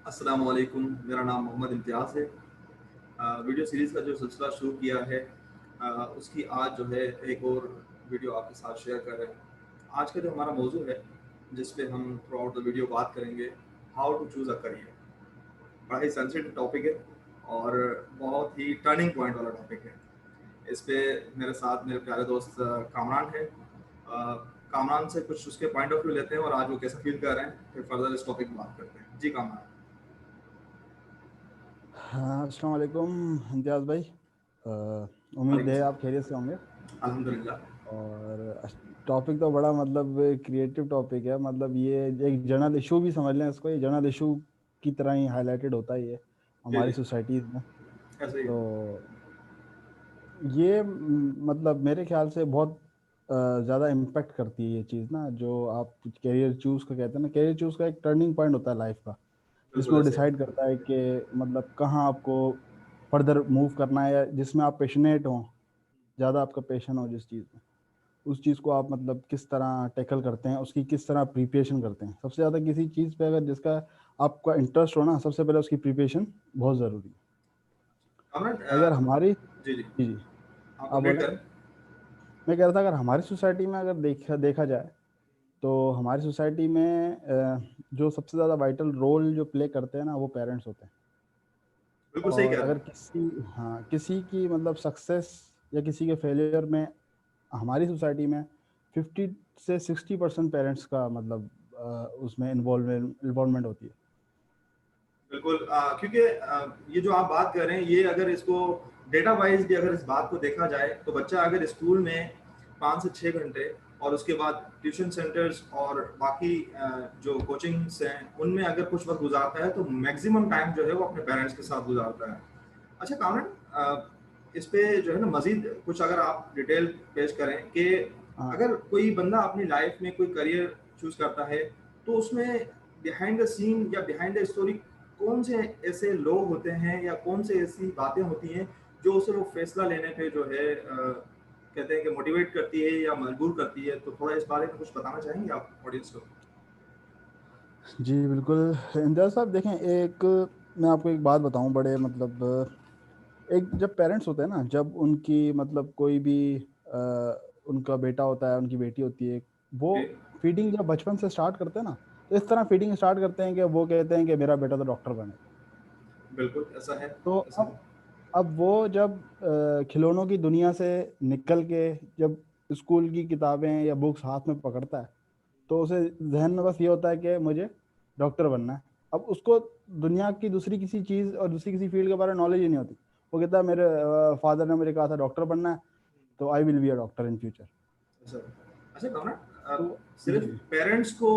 अस्सलाम वालेकुम। मेरा नाम मोहम्मद इम्तियाज़ है। वीडियो सीरीज़ का जो सिलसिला शुरू किया है, उसकी आज जो है एक और वीडियो आपके साथ शेयर कर रहे हैं। आज का जो हमारा मौजू है, जिस पे हम थ्रू आउट द वीडियो बात करेंगे, how to choose a career. बड़ा ही सेंसिटिव टॉपिक है और बहुत ही टर्निंग पॉइंट वाला टॉपिक है। इस पे मेरे साथ मेरे प्यारे दोस्त कामरान है। कामरान से कुछ उसके पॉइंट ऑफ व्यू लेते हैं और आज वो कैसा फील कर रहे हैं, फिर फर्दर इस टॉपिक पे बात करते हैं। जी कामरान। हाँ, अस्सलाम वालेकुम इम्तियाज़ भाई। उम्मीद वालेकुम है आप सलाम। खैरियत से होंगे। अल्हम्दुलिल्लाह। और टॉपिक तो बड़ा मतलब क्रिएटिव टॉपिक है। मतलब ये एक जनरल इशू भी समझ लें इसको, ये जनरल इशू की तरह ही हाईलाइटेड होता है ये जी हमारी जी, सोसाइटीज़ में। ऐसे ही। तो ये मतलब मेरे ख्याल से बहुत ज़्यादा इम्पेक्ट करती है ये चीज़ ना, जो आप करियर चूज़ का कहते हैं ना। करियर चूज़ का एक टर्निंग पॉइंट होता है लाइफ का, जिसमें बिल्कुल वो ऐसे ही। डिसाइड करता है कि मतलब कहाँ आपको फर्दर मूव करना है, या जिसमें आप पैशनेट हों, ज़्यादा आपका पैशन हो जिस चीज़ में, उस चीज़ को आप मतलब किस तरह टैकल करते हैं, उसकी किस तरह प्रिपरेशन करते हैं। सबसे ज़्यादा किसी चीज़ पे अगर जिसका आपका इंटरेस्ट हो ना, सबसे पहले उसकी प्रिपरेशन बहुत ज़रूरी है। अमन, अगर हमारी जी जी, जी, जी, आप आप कंप्लीट बोलें। करें। मैं कह रहा था अगर हमारी सोसाइटी में अगर देखा देखा जाए, तो हमारी सोसाइटी में जो सबसे ज़्यादा वाइटल रोल जो प्ले करते हैं ना, वो पेरेंट्स होते हैं। बिल्कुल सही और कह रहे अगर हैं। किसी की मतलब सक्सेस या किसी के फेलियर में हमारी सोसाइटी में 50 से 60% पेरेंट्स का मतलब उसमें इन्वॉल्वमेंट होती है। बिल्कुल, क्योंकि ये जो आप बात कर रहे हैं, ये अगर इसको डेटा वाइज भी अगर इस बात को देखा जाए, तो बच्चा अगर स्कूल में 5 से 6 घंटे और उसके बाद ट्यूशन सेंटर्स और बाकी जो कोचिंग्स हैं उनमें अगर कुछ वक्त गुजारता है, तो मैक्सिमम टाइम जो है वो अपने पेरेंट्स के साथ गुजारता है। अच्छा कामन, इस पे जो है ना मजीद कुछ अगर आप डिटेल पेश करें कि हाँ, अगर कोई बंदा अपनी लाइफ में कोई करियर चूज करता है, तो उसमें बिहाइंड द सीन या बिहाइंड द स्टोरी कौन से ऐसे लोग होते हैं या कौन से ऐसी बातें होती हैं जो उसे वो फैसला लेने पे जो है कहते हैं कि मोटिवेट करती है या मजबूर करती है। तो थोड़ा इस बारे में कुछ बताना चाहेंगे आप ऑडियंस को। जी बिल्कुल। इंदिरा साहब देखें, एक मैं आपको एक बात बताऊं, बड़े मतलब एक जब पेरेंट्स होते हैं ना, जब उनकी मतलब कोई भी उनका बेटा होता है, उनकी बेटी होती है, वो जी, फीडिंग जब बचपन से स्टार्ट करते हैं ना, तो इस तरह फीडिंग स्टार्ट करते हैं कि वो कहते हैं कि मेरा बेटा तो डॉक्टर बनेगा। बिल्कुल ऐसा है। तो ऐसा है। अब वो जब खिलौनों की दुनिया से निकल के जब स्कूल की किताबें या बुक्स हाथ में पकड़ता है, तो उसे जहन में बस ये होता है कि मुझे डॉक्टर बनना है। अब उसको दुनिया की दूसरी किसी चीज़ और दूसरी किसी फील्ड के बारे में नॉलेज ही नहीं होती। वो कहता है मेरे फादर ने मुझे कहा था डॉक्टर बनना है, तो I will be a doctor in future. अच्छा। अच्छा कमरा, तो सिर्फ जी, पेरेंट्स को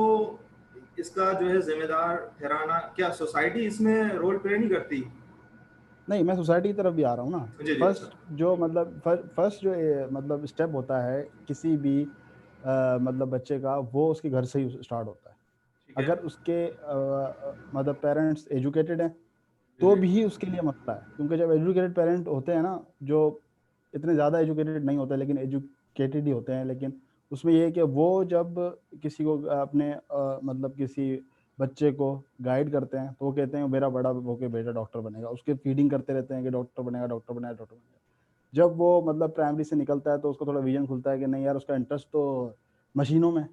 इसका जो है जिम्मेदार ठहराना, क्या सोसाइटी इसमें रोल प्ले नहीं करती? नहीं, मैं सोसाइटी की तरफ भी आ रहा हूँ ना। जी जी, अच्छा। फर्स्ट जो मतलब फर्स्ट जो मतलब स्टेप होता है किसी भी मतलब बच्चे का, वो उसके घर से ही स्टार्ट होता है। ठीक है। अगर उसके मतलब पेरेंट्स एजुकेटेड हैं, जी तो जी, भी उसके लिए मसला है, क्योंकि जब एजुकेटेड पेरेंट होते हैं ना, जो इतने ज़्यादा एजुकेटेड नहीं होते लेकिन एजुकेटेड ही होते हैं, लेकिन उसमें ये है कि वो जब किसी को अपने मतलब किसी बच्चे को गाइड करते हैं, तो वो कहते हैं मेरा बड़ा होके बेटा डॉक्टर बनेगा। उसके फीडिंग करते रहते हैं कि डॉक्टर बनेगा, डॉक्टर बनेगा, डॉक्टर बनेगा। जब वो मतलब प्राइमरी से निकलता है, तो उसको थोड़ा विजन खुलता है कि नहीं यार, उसका इंटरेस्ट तो मशीनों में,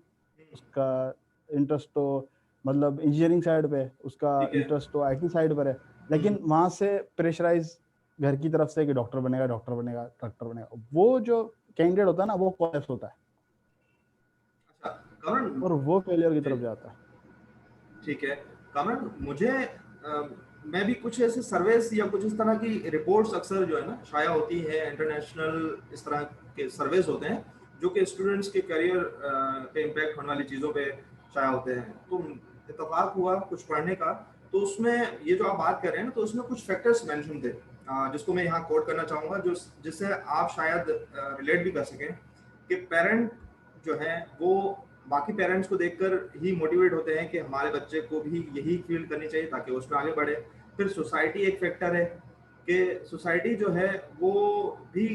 उसका इंटरेस्ट तो मतलब इंजीनियरिंग साइड पे है, उसका ठीक है। इंटरेस्ट तो आईटी साइड पर है। लेकिन वहाँ से प्रेशराइज घर की तरफ से कि डॉक्टर बनेगा, डॉक्टर बनेगा, डॉक्टर बनेगा, वो जो कैंडिडेट होता है ना, वो कोलैप्स होता है अच्छा कमरन। और वो फेलियर की जी, तरफ जाता है। ठीक है। कमरन, मुझे मैं भी कुछ ऐसे सर्वेस या कुछ इस तरह की रिपोर्ट्स अक्सर जो है ना शाया होती है, इंटरनेशनल इस तरह के सर्वेस होते हैं जो कि स्टूडेंट्स के करियर पे इम्पैक्ट होने वाली चीज़ों पे शाया होते हैं। तो इत्तेफाक हुआ कुछ पढ़ने का, तो उसमें ये जो आप बात कर रहे हैं ना, तो उसमें कुछ फैक्टर्स मेंशन थे, जिसको मैं यहाँ कोट करना चाहूँगा, जो जिससे आप शायद रिलेट भी कर सकें कि पेरेंट जो है वो बाकी पेरेंट्स को देखकर ही मोटिवेट होते हैं कि हमारे बच्चे को भी यही फील्ड करनी चाहिए ताकि वो उसमें आगे बढ़े। फिर सोसाइटी एक फैक्टर है कि सोसाइटी जो है वो भी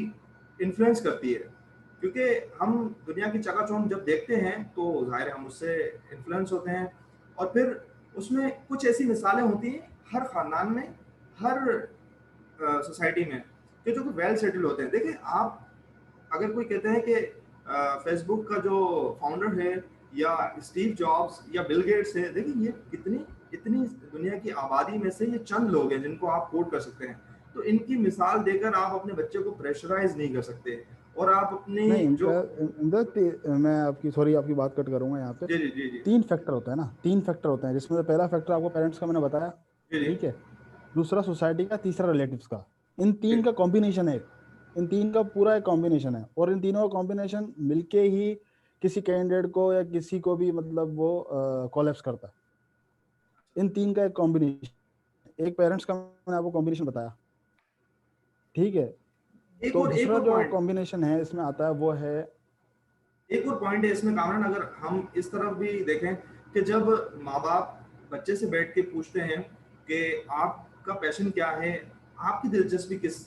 इन्फ्लुएंस करती है, क्योंकि हम दुनिया की चकाचौंध जब देखते हैं तो जाहिर है हम उससे इन्फ्लुएंस होते हैं। और फिर उसमें कुछ ऐसी मिसालें होती हैं हर खानदान में, हर सोसाइटी में, कि जो वेल सेटल होते हैं। देखिए आप अगर कोई कहते हैं कि फेसबुक का जो फाउंडर है या स्टीव जॉब्स या बिल गेट्स है, देखिए ये कितनी इतनी दुनिया की आबादी में से ये चंद लोग हैं जिनको आप कोट कर सकते हैं। तो इनकी मिसाल देकर आप अपने बच्चे को प्रेशराइज नहीं कर सकते, और आप अपनी नहीं जो मैं आपकी सॉरी आपकी बात कट करूंगा यहाँ पे। जी जी जी जी 3 फैक्टर होता है ना, 3 फैक्टर होते हैं, जिसमें से पहला फैक्टर आपको पेरेंट्स का मैंने बताया, जी जी ठीक है। दूसरा सोसाइटी का, तीसरा रिलेटिव्स का। इन जी तीन का कॉम्बिनेशन है, इन तीन का पूरा एक कॉम्बिनेशन है, और इन तीनों का कॉम्बिनेशन मिलके ही किसी कैंडिडेट को या किसी को भी मतलब वो कोलैप्स करता है। इन तीन का एक कॉम्बिनेशन, एक पेरेंट्स का मैंने आपको कॉम्बिनेशन बताया, ठीक है। तो एक दूसरा और जो पॉइंट, कॉम्बिनेशन है इसमें आता है वो है, एक और पॉइंट है इसमें कामरान, अगर हम इस तरफ भी देखें कि जब माँ बाप बच्चे से बैठ के पूछते हैं कि आपका पैशन क्या है, आपकी दिलचस्पी किस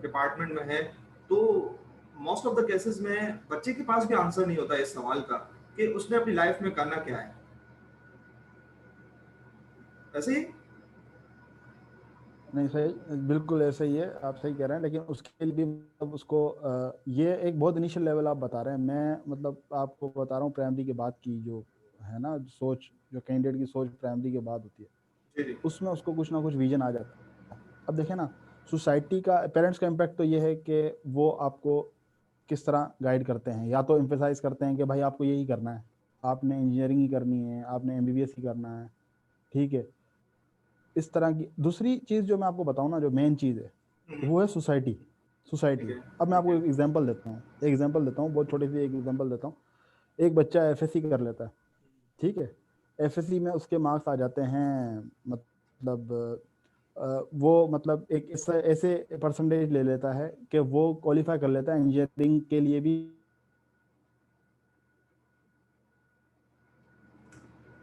डिपार्टमेंट में है, तो मोस्ट ऑफ द केसेस में बच्चे के पास भी आंसर नहीं होता इस सवाल का कि उसने अपनी लाइफ में करना क्या है। ऐसे ही नहीं सही, बिल्कुल ऐसा ही है, आप सही कह रहे हैं, लेकिन उसके लिए भी मतलब उसको ये एक बहुत इनिशियल लेवल आप बता रहे हैं, मैं मतलब आपको बता रहा हूँ प्राइमरी के बाद की जो है ना सोच, जो कैंडिडेट की सोच प्राइमरी के बाद होती है, जी जी उसमें उसको कुछ ना कुछ विजन आ जाता है। अब देखें ना, सोसाइटी का, पेरेंट्स का इम्पैक्ट तो ये है कि वो आपको किस तरह गाइड करते हैं, या तो एम्फेसाइज करते हैं कि भाई आपको यही करना है, आपने इंजीनियरिंग ही करनी है, आपने एमबीबीएस ही करना है, ठीक है। इस तरह की दूसरी चीज़ जो मैं आपको बताऊं ना, जो मेन चीज़ है वो है सोसाइटी। ठीक सोसाइटी, है अब मैं ठीक आपको है एक एग्जांपल देता हूँ, बहुत छोटी सी एक एग्जांपल देता हूँ। एक बच्चा एफएससी कर लेता है, ठीक है। एफएससी में उसके मार्क्स आ जाते हैं, मतलब वो मतलब एक ऐसे ऐसे परसेंटेज ले लेता है कि वो क्वालिफाई कर लेता है इंजीनियरिंग के लिए भी।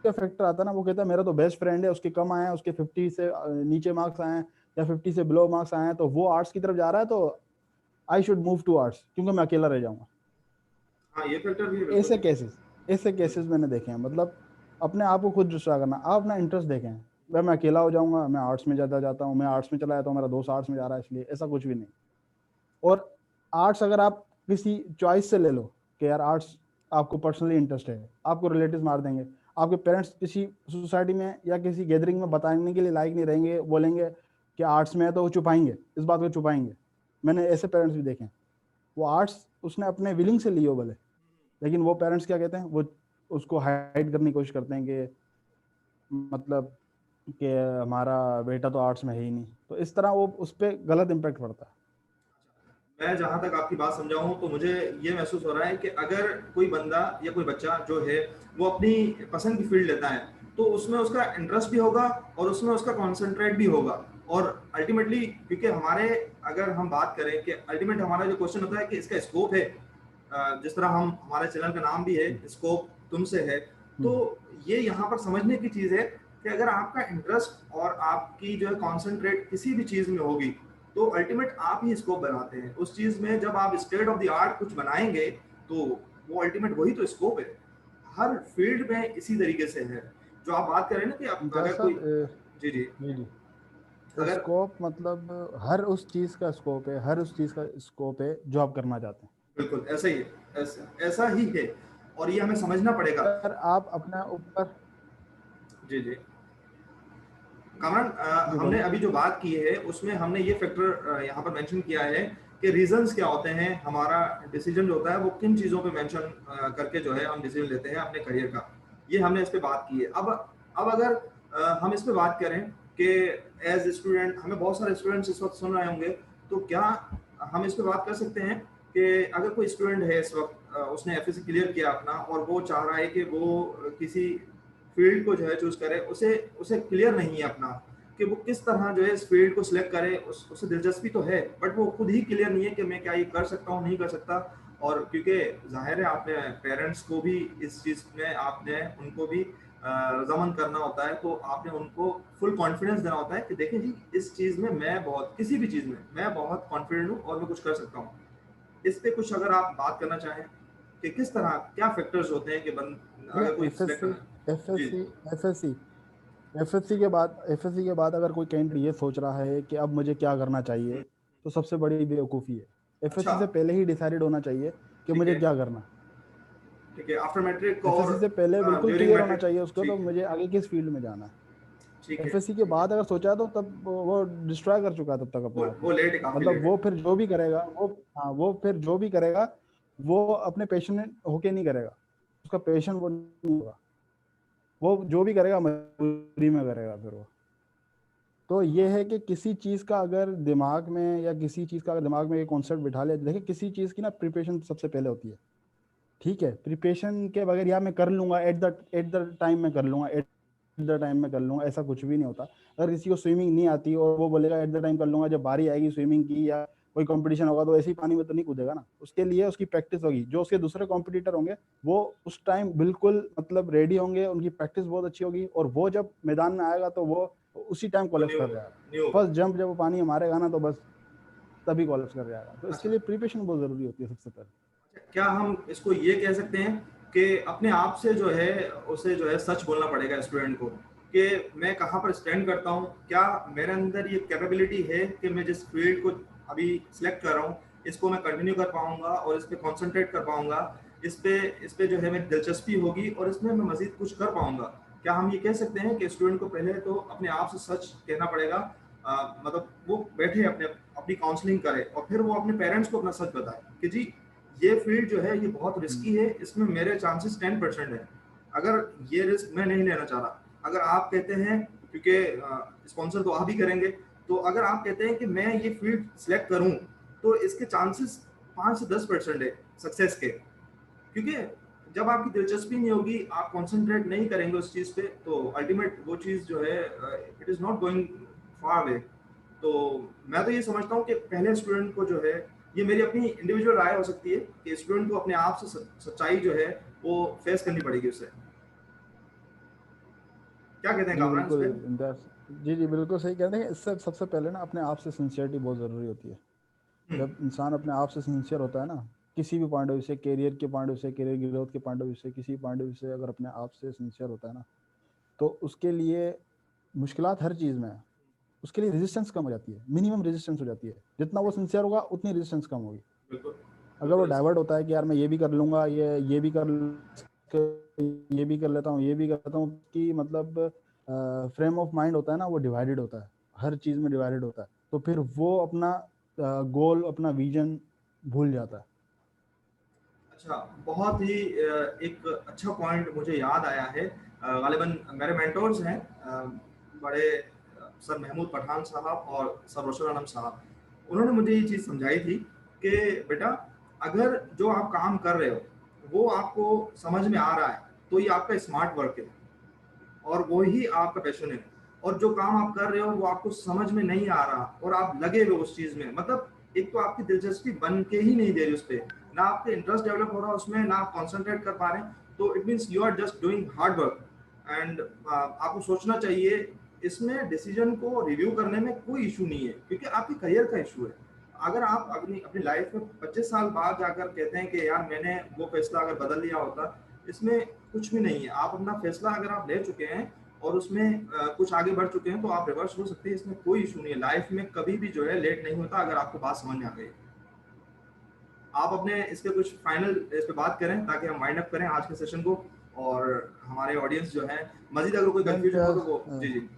का फैक्टर आता है ना, वो कहता है मेरा तो बेस्ट फ्रेंड है, उसके कम आए हैं, उसके 50 से नीचे मार्क्स आए हैं या 50 से बिलो मार्क्स आए हैं, तो वो आर्ट्स की तरफ जा रहा है, तो I should move to arts क्योंकि मैं अकेला रह जाऊंगा। हाँ ये फैक्टर भी है तो बिल्कुल। ऐसे केसेस मैंने देखे हैं, मतलब अपने आप को खुद जुस्सा करना, आप अपना इंटरेस्ट देखें। भाई मैं अकेला हो जाऊंगा, मैं आर्ट्स में ज़्यादा जाता हूँ, मैं आर्ट्स में चला जाता हूँ, मेरा दोस्त आर्ट्स में जा रहा है इसलिए, ऐसा कुछ भी नहीं। और आर्ट्स अगर आप किसी चॉइस से ले लो कि यार आर्ट्स आपको पर्सनली इंटरेस्ट है, आपको रिलेटिव्स मार देंगे, आपके पेरेंट्स किसी सोसाइटी में या किसी गैदरिंग में बताने के लिए लायक नहीं रहेंगे, बोलेंगे कि आर्ट्स में है, तो वो छुपाएंगे, इस बात को छुपाएंगे। मैंने ऐसे पेरेंट्स भी देखे हैं, वो आर्ट्स उसने अपने विलिंग से लियो भले, लेकिन वो पेरेंट्स क्या कहते हैं, वो उसको हाइड करने की कोशिश करते हैं कि मतलब कि हमारा बेटा तो आर्ट्स में है ही नहीं, तो इस तरह वो उस पर गलत इम्पैक्ट पड़ता है। मैं जहां तक आपकी बात समझा हूं, तो मुझे ये महसूस हो रहा है कि अगर कोई बंदा या कोई बच्चा जो है वो अपनी पसंद की फील्ड लेता है, तो उसमें उसका इंटरेस्ट भी होगा और उसमें उसका कॉन्सेंट्रेट भी होगा। और अल्टीमेटली, क्योंकि हमारे, अगर हम बात करें कि अल्टीमेट हमारा जो क्वेश्चन होता है कि इसका स्कोप है, जिस तरह हम, हमारे चैनल का नाम भी है स्कोप तुमसे है, तो हम्म, ये यहाँ पर समझने की चीज़ है कि अगर आपका इंटरेस्ट और आपकी जो है कॉन्सेंट्रेट किसी भी चीज़ में होगी, तो अल्टीमेट आप ही स्कोप बनाते हैं उस चीज़ में। जब आप स्टेट ऑफ द आर्ट कुछ बनाएंगे, तो वो अल्टीमेट वही तो स्कोप है। हर फील्ड में इसी तरीके से है। जो आप बात करें ना कि आप अगर जैसा कोई, जी जी, जी जी, अगर स्कोप मतलब हर उस चीज का स्कोप है, हर उस चीज का स्कोप है जो आप करना चाहते हैं। बिल्कुल ऐसा ही है, ऐसा ही है, और ये हमें समझना पड़ेगा। अगर आप अपने ऊपर, जी जी कामरान, जी हमने बोलिए। अभी जो बात की है उसमें हमने ये फैक्टर यहाँ पर मेंशन किया है कि रीजंस क्या होते हैं, हमारा डिसीजन जो होता है वो किन चीज़ों पे मेंशन करके जो है हम डिसीजन लेते हैं अपने करियर का। ये हमने इस पे बात की है। अब अगर हम इस पे बात करें कि एज स्टूडेंट, हमें बहुत सारे स्टूडेंट्स इस वक्त सुन रहे होंगे, तो क्या हम इस पे बात कर सकते हैं कि अगर कोई स्टूडेंट है इस वक्त, उसने एफएससी क्लियर किया अपना और वो चाह रहा है कि वो किसी फील्ड को जो है चूज करे, उसे उसे क्लियर नहीं है अपना कि वो किस तरह जो है इस फील्ड को सिलेक्ट करे, उसे दिलचस्पी तो है बट वो खुद ही क्लियर नहीं है कि मैं क्या ये कर सकता हूँ नहीं कर सकता। और क्योंकि जाहिर है आपने पेरेंट्स को भी इस चीज़ में, आपने उनको भी रजामंद करना होता है, तो आपने उनको फुल कॉन्फिडेंस देना होता है कि देखिए जी इस चीज़ में मैं बहुत, किसी भी चीज़ में मैं बहुत कॉन्फिडेंट हूँ और मैं कुछ कर सकता हूँ। इस पे कुछ अगर आप बात करना चाहें कि किस तरह क्या फैक्टर्स होते हैं कि देखिए अगर कोई सिलेक्ट एफएससी करना है। जी एफएससी एफएससी एफएससी के बाद अगर कोई कैंडिडेट ये सोच रहा है कि अब मुझे क्या करना चाहिए, तो सबसे बड़ी बेवकूफ़ी है। अच्छा, एफएससी से पहले ही डिसाइडेड होना चाहिए कि ठीक मुझे है, क्या करना। ठीक है, आफ्टर मैट्रिक और एफएससी से पहले बिल्कुल ड्यूरिंग क्लियर होना मैट्रिक, चाहिए उसको, तो ठीक है, मुझे आगे किस फील्ड में जाना है। ठीक है, एफएससी के ठीक है। बाद अगर सोचा तो तब वो डिस्ट्रॉय कर चुका है तब तक अपने आप वो को। लेट है, काफी मतलब लेट है। वो फिर जो भी करेगा वो, हाँ, वो फिर जो भी करेगा वो अपने पैशनेट होके नहीं करेगा, उसका पैशन वो नहीं होगा, वो जो भी करेगा मजबूरी में करेगा फिर वो। तो ये है कि किसी चीज़ का अगर दिमाग में, या किसी चीज़ का अगर दिमाग में ये कॉन्सेप्ट बिठा लिया, देखिए किसी चीज़ की ना प्रिपरेशन सबसे पहले होती है। ठीक है, प्रिपरेशन के बगैर या मैं कर लूंगा एट द टाइम में कर लूंगा, एट द टाइम में कर लूंगा, ऐसा कुछ भी नहीं होता। अगर किसी को स्विमिंग नहीं आती और वो बोलेगा एट द टाइम कर लूंगा, जब बारी आएगी स्विमिंग की या कोई कंपटीशन होगा तो ऐसे ही पानी में तो नहीं कूदेगा ना, उसके लिए उसकी प्रैक्टिस होगी। जो उसके दूसरे कॉम्पिटिटर होंगे वो उस टाइम बिल्कुल मतलब रेडी होंगे, उनकी प्रैक्टिस बहुत अच्छी होगी, और वो जब मैदान में आएगा तो वो उसी टाइम वो क्वालिफाई न्यू कर जाएगा। न्यू होगा। फर्स्ट जंप जब वो पानी में मारेगा ना, तो बस तभी क्वालिफाई कर जाएगा। तो इसके अच्छा, लिए प्रिपरेशन बहुत जरूरी होती है सबसे पहले। क्या हम इसको ये कह सकते हैं कि अपने आप से जो है उसे जो है सच बोलना पड़ेगा स्टूडेंट को, कि मैं कहाँ पर स्टैंड करता हूँ, क्या मेरे अंदर ये कैपेबिलिटी है कि मैं जिस फील्ड को अभी सिलेक्ट कर रहा हूँ इसको मैं कंटिन्यू कर पाऊंगा और इस पे कंसंट्रेट कर पाऊंगा, इस पे जो है मेरी दिलचस्पी होगी और इसमें मैं मजीद कुछ कर पाऊंगा। क्या हम ये कह सकते हैं कि स्टूडेंट को पहले तो अपने आप से सच कहना पड़ेगा, मतलब वो बैठे अपने अपनी काउंसलिंग करे और फिर वो अपने पेरेंट्स को अपना सच बताए कि जी ये फील्ड जो है ये बहुत रिस्की है, इसमें मेरे चांसेस 10% है, अगर ये रिस्क मैं नहीं लेना चाह रहा। अगर आप कहते हैं, क्योंकि स्पॉन्सर तो आप ही करेंगे, तो अगर आप कहते हैं कि मैं ये फील्ड सिलेक्ट करूं तो इसके चांसेस 5 से 10% है सक्सेस के, क्योंकि जब आपकी दिलचस्पी नहीं होगी, आप कंसंट्रेट नहीं करेंगे उस चीज पे, तो अल्टीमेट वो चीज जो है it is not going far away. तो मैं तो ये समझता हूँ कि पहले स्टूडेंट को जो है, ये मेरी अपनी इंडिविजुअल राय हो सकती है कि स्टूडेंट को अपने आप से सच्चाई जो है वो फेस करनी पड़ेगी उसे। क्या कहते हैं जी कामरान इस बिल्कुल पे? इम्तियाज, जी जी बिल्कुल सही कहते हैं। इससे सबसे पहले ना अपने आप से सिंसियरिटी बहुत ज़रूरी होती है। हम्म, जब इंसान अपने आप से सिंसियर होता है ना, किसी भी पॉइंट ऑफ व्यू से, करियर के पॉइंट ऑफ व्यू से, करियर ग्रोथ के पॉइंट ऑफ व्यू से, किसी पॉइंट ऑफ व्यू से अगर अपने आप से सिंसियर होता है ना, तो उसके लिए मुश्किलात हर चीज़ में है, उसके लिए रेजिस्टेंस कम हो जाती है, मिनिमम रेजिस्टेंस हो जाती है। जितना वो सिंसियर होगा उतनी रेजिस्टेंस कम होगी। बिल्कुल, अगर वो बिल्कुल डाइवर्ट होता है कि यार मैं ये भी कर लूंगा, ये भी कर, ये भी कर लेता हूँ, ये भी कर लेता हूँ, कि मतलब फ्रेम ऑफ माइंड होता है ना, वो डिवाइडेड होता है, हर चीज़ में डिवाइडेड होता है, तो फिर वो अपना गोल, अपना विजन भूल जाता है। अच्छा, बहुत ही एक अच्छा पॉइंट मुझे याद आया है। गालिबन मेरे मेंटोर्स हैं, बड़े सर महमूद पठान साहब और सर रोशन आलम साहब, उन्होंने मुझे ये चीज़ समझाई थी कि बेटा, अगर जो आप काम कर रहे हो वो आपको समझ में आ रहा है तो ये आपका स्मार्ट वर्क है और वो ही आपका पैशन है। और जो काम आप कर रहे हो वो आपको समझ में नहीं आ रहा और आप लगे हुए उस चीज में, मतलब एक तो आपकी दिलचस्पी बन के ही नहीं दे रही उस पर, ना आपका इंटरेस्ट डेवलप हो रहा उसमें, ना आप कॉन्सेंट्रेट कर पा रहे हैं, तो it means you are just doing hard work. And आपको सोचना चाहिए, इसमें डिसीजन को रिव्यू करने में कोई इशू नहीं है क्योंकि आपके करियर का इशू है। अगर आप अपनी अपनी लाइफ में 25 साल बाद जाकर कहते हैं कि यार मैंने वो फैसला अगर बदल लिया होता, इसमें कुछ भी नहीं है। आप अपना फैसला अगर आप ले चुके हैं और उसमें कुछ आगे बढ़ चुके हैं तो आप रिवर्स हो सकते हैं, इसमें कोई इशू नहीं है। लाइफ में कभी भी जो है लेट नहीं होता, अगर आपको बात समझ में आ गई। आप अपने इस पे कुछ फाइनल इस पे बात करें ताकि हम वाइंड अप करें आज के सेशन को, और हमारे ऑडियंस जो है मजीद अगर कोई नहीं कंफ्यूजन हो इम्तियाज, तो वो जी जी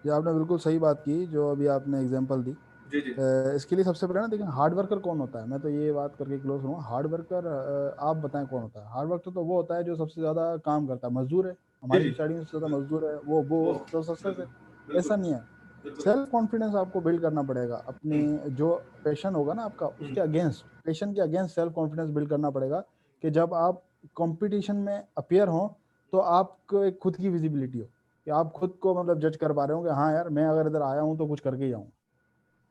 ये आपने बिल्कुल सही बात की जो अभी आपने एग्जांपल दी। जी जी इसके लिए सबसे पहले ना देखिए, हार्ड वर्कर कौन होता है, मैं तो ये बात करके क्लोज करूँगा। हार्ड वर्कर आप बताएं कौन होता है? हार्ड वर्कर तो वो होता है जो सबसे ज़्यादा काम करता है, मजदूर है। जी हमारी जी सोसाइटी में सबसे ज़्यादा मजदूर है वो वो तो सक्सेस है। बिल्कुल बिल्कुल ऐसा नहीं है। बिल्कुल। सेल्फ कॉन्फिडेंस आपको बिल्ड करना पड़ेगा, अपनी हम्म, जो पैशन होगा ना आपका, हम्म, उसके अगेंस्ट, पैशन के अगेंस्ट सेल्फ कॉन्फिडेंस बिल्ड करना पड़ेगा, कि जब आप कंपटीशन में अपियर हो तो आपको एक खुद की विजिबिलिटी हो, कि आप खुद को मतलब जज कर पा रहे हो कि हाँ यार, मैं अगर इधर आया हूँ तो कुछ करके ही आऊँ।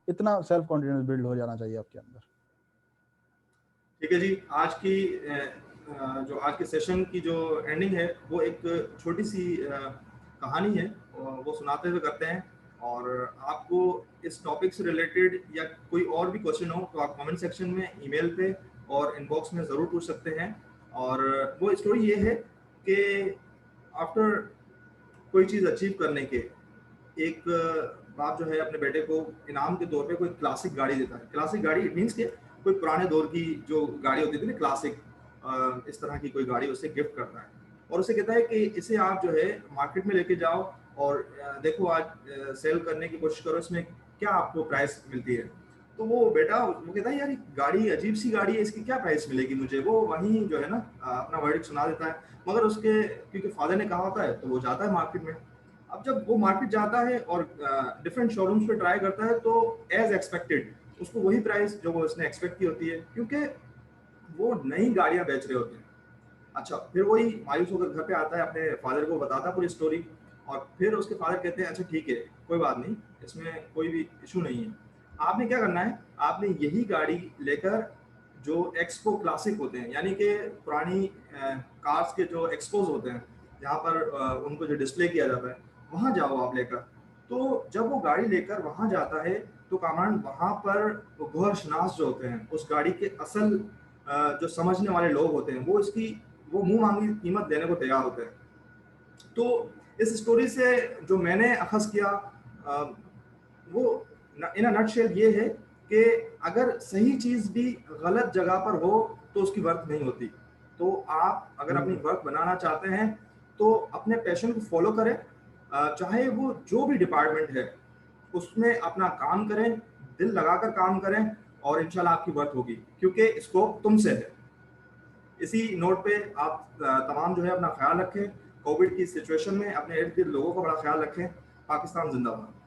इतना सेल्फ कॉन्फिडेंस बिल्ड हो जाना चाहिए आपके अंदर। ठीक है जी। आज की जो आज के सेशन की जो एंडिंग है वो एक छोटी सी कहानी है, वो सुनाते हुए करते हैं। और आपको इस टॉपिक से रिलेटेड या कोई और भी क्वेश्चन हो तो आप कमेंट सेक्शन में, ईमेल पे और इनबॉक्स में ज़रूर पूछ सकते हैं। और वो स्टोरी ये है कि आफ्टर कोई चीज़ अचीव करने के एक बाप जो है अपने बेटे को इनाम के तौर पे कोई क्लासिक गाड़ी देता है। क्लासिक गाड़ी इट मीन्स के कोई पुराने दौर की जो गाड़ी होती थी ना क्लासिक, इस तरह की कोई गाड़ी उसे गिफ्ट करता है और उसे कहता है कि इसे आप जो है मार्केट में लेके जाओ और देखो आज सेल करने की कोशिश करो, इसमें क्या आपको प्राइस मिलती है। तो वो बेटा वो कहता है यार गाड़ी अजीब सी गाड़ी है, इसकी क्या प्राइस मिलेगी मुझे। वो वहीं जो है ना अपना वर्डिक्ट सुना देता है, मगर उसके क्योंकि फादर ने कहा होता है तो वो जाता है मार्केट में। अब जब वो मार्केट जाता है और डिफरेंट शोरूम्स पे ट्राई करता है तो एज एक्सपेक्टेड उसको वही प्राइस जो वो उसने एक्सपेक्ट की होती है, क्योंकि वो नई गाड़ियां बेच रहे होते हैं। अच्छा, फिर वही मायूस होकर घर पे आता है, अपने फादर को बताता है पूरी स्टोरी, और फिर उसके फादर कहते हैं अच्छा ठीक है कोई बात नहीं, इसमें कोई भी इशू नहीं है। आपने क्या करना है, आपने यही गाड़ी लेकर जो एक्सपो क्लासिक होते हैं, यानी कि पुरानी कार्स के जो एक्सपोज होते हैं जहाँ पर उनको जो डिस्प्ले किया जाता है वहाँ जाओ आप लेकर। तो जब वो गाड़ी लेकर वहाँ जाता है तो कामरान वहाँ पर गौहर शनास जो होते हैं उस गाड़ी के असल जो समझने वाले लोग होते हैं वो मुंह मांगी कीमत देने को तैयार होते हैं। तो इस स्टोरी से जो मैंने अखज़ किया वो इन अ नटशेल ये है कि अगर सही चीज़ भी गलत जगह पर हो तो उसकी वर्थ नहीं होती। तो आप अगर अपनी बिल्कुल। वर्थ बनाना चाहते हैं तो अपने पैशन को फॉलो करें, चाहे वो जो भी डिपार्टमेंट है उसमें अपना काम करें, दिल लगाकर काम करें और इंशाल्लाह आपकी वर्थ होगी, क्योंकि स्कोप तुमसे है। इसी नोट पे आप तमाम जो है अपना ख्याल रखें, कोविड की सिचुएशन में अपने इर्द गिर्द लोगों का बड़ा ख्याल रखें। पाकिस्तान जिंदाबाद।